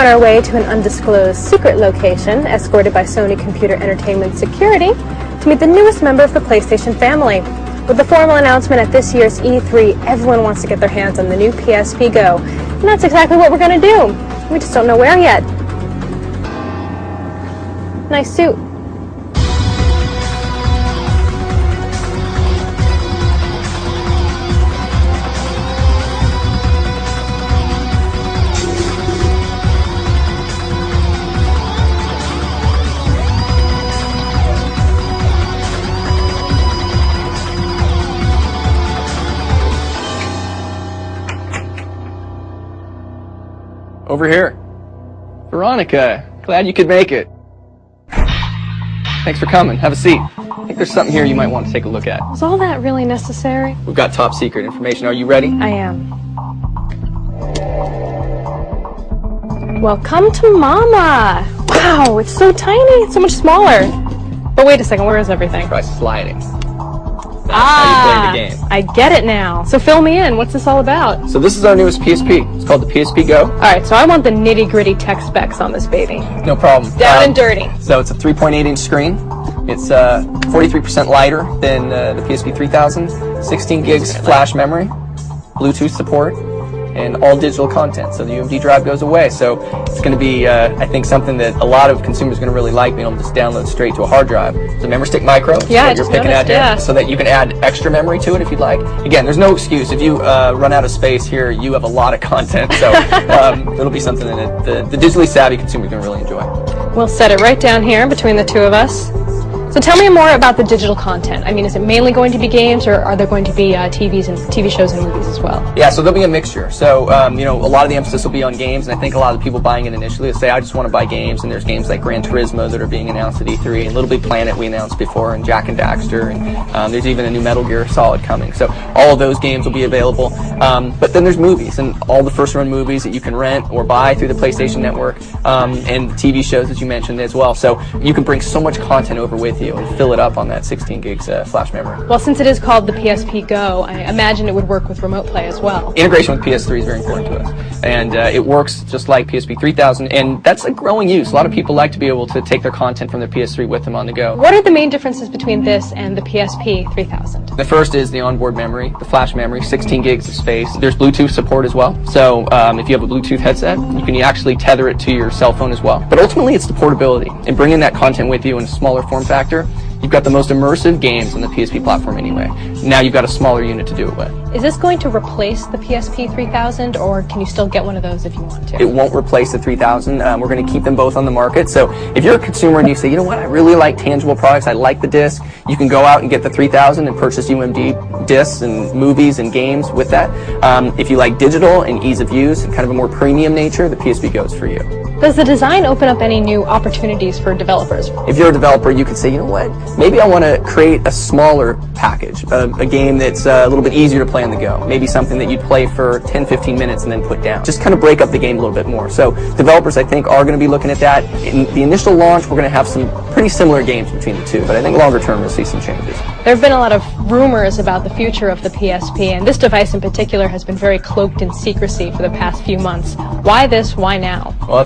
on our way to an undisclosed secret location, escorted by Sony Computer Entertainment Security, to meet the newest member of the PlayStation family. With the formal announcement at this year's E3, everyone wants to get their hands on the new PSP Go. And that's exactly what we're going to do. We just don't know where yet. Nice suit. Over here. Veronica, glad you could make it. Thanks for coming. Have a seat. I think there's something here you might want to take a look at. Was all that really necessary? We've got top secret information. Are you ready? I am. Welcome to Mama. Wow, it's so tiny. It's so much smaller. But wait a second, where is everything? Try sliding. That's how you play the game. I get it now. So fill me in. What's this all about? So this is our newest PSP. It's called the PSP Go. All right, so I want the nitty-gritty tech specs on this baby. No problem. Down and dirty. So it's a 3.8-inch screen. It's 43% lighter than the PSP 3000. 16 gigs flash memory, Bluetooth support, and all digital content. So the UMD drive goes away. So it's going to be, I think, something that a lot of consumers are going to really like, being able to just download straight to a hard drive. It's a memory stick micro. Yeah, so you're picking out here, so that you can add extra memory to it if you'd like. Again, there's no excuse. If you run out of space here, you have a lot of content. So it'll be something that the digitally savvy consumer is going to really enjoy. We'll set it right down here between the two of us. So tell me more about the digital content. I mean, is it mainly going to be games, or are there going to be TV shows and movies as well? Yeah, so there'll be a mixture. So, you know, a lot of the emphasis will be on games, and I think a lot of the people buying it initially will say, I just want to buy games, and there's games like Gran Turismo that are being announced at E3, and Little Big Planet we announced before, and Jak and Daxter, and there's even a new Metal Gear Solid coming. So all of those games will be available. But then there's movies, and all the first-run movies that you can rent or buy through the PlayStation Network, and the TV shows that you mentioned as well. So you can bring so much content over with you and fill it up on that 16 gigs flash memory. Well, since it is called the PSP Go, I imagine it would work with remote play as well. Integration with PS3 is very important to us, and it works just like PSP 3000, and that's a growing use. A lot of people like to be able to take their content from their PS3 with them on the go. What are the main differences between this and the PSP 3000? The first is the onboard memory, the flash memory, 16 gigs of space. There's Bluetooth support as well, so if you have a Bluetooth headset, you can actually tether it to your cell phone as well. But ultimately, it's the portability, and bringing that content with you in a smaller form factor. You've got the most immersive games on the PSP platform anyway. Now you've got a smaller unit to do it with. Is this going to replace the PSP 3000, or can you still get one of those if you want to? It won't replace the 3000. We're going to keep them both on the market. So if you're a consumer and you say, you know what, I really like tangible products, I like the disc, you can go out and get the 3000 and purchase UMD discs and movies and games with that. If you like digital and ease of use and kind of a more premium nature, the PSP Go is for you. Does the design open up any new opportunities for developers? If you're a developer, you could say, you know what, maybe I want to create a smaller package, a game that's a little bit easier to play on the go. Maybe something that you'd play for 10, 15 minutes and then put down. Just kind of break up the game a little bit more. So developers, I think, are going to be looking at that. In the initial launch, we're going to have some pretty similar games between the two, but I think longer term we'll see some changes. There have been a lot of rumors about the future of the PSP, and this device in particular has been very cloaked in secrecy for the past few months. Why this? Why now? Well,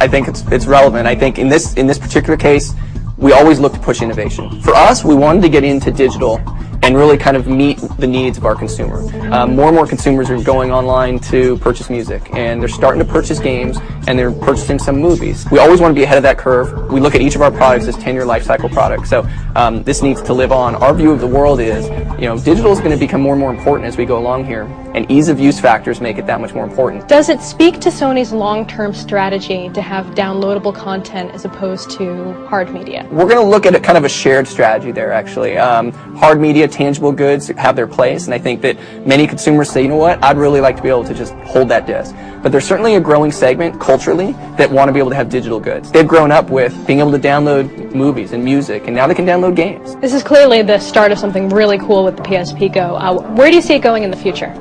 I think it's relevant. I think in this particular case, we always look to push innovation. For us, we wanted to get into digital and really kind of meet the needs of our consumer. More and more consumers are going online to purchase music, and they're starting to purchase games, and they're purchasing some movies. We always want to be ahead of that curve. We look at each of our products as 10-year life cycle products, so this needs to live on. Our view of the world is, digital is going to become more and more important as we go along here, and ease of use factors make it that much more important. Does it speak to Sony's long-term strategy to have downloadable content as opposed to hard media? We're going to look at kind of a shared strategy there, actually. Hard media, tangible goods have their place, and I think that many consumers say, you know what, I'd really like to be able to just hold that disc. But there's certainly a growing segment culturally that want to be able to have digital goods. They've grown up with being able to download movies and music, and now they can download games. This is clearly the start of something really cool with the PSP Go. Where do you see it going in the future?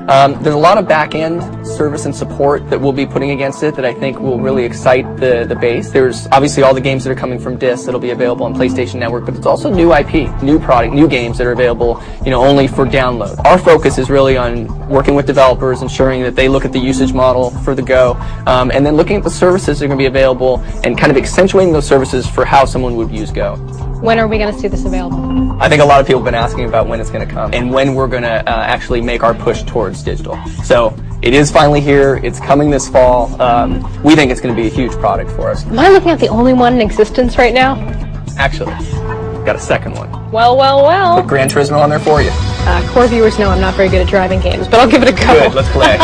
There's a lot of back-end service and support that we'll be putting against it that I think will really excite the base. There's obviously all the games that are coming from discs that'll be available on PlayStation Network, but it's also new IP, new product, new games that are available, only for download. Our focus is really on working with developers, ensuring that they look at the usage model for the Go, and then looking at the services that are going to be available and kind of accentuating those services for how someone would use Go. When are we going to see this available? I think a lot of people have been asking about when it's going to come and when we're going to actually make our push towards digital. So it is finally here. It's coming this fall. We think it's going to be a huge product for us. Am I looking at the only one in existence right now? Actually, got a second one. Well, well, well. Put Gran Turismo on there for you. Core viewers know I'm not very good at driving games, but I'll give it a go. Good, let's play.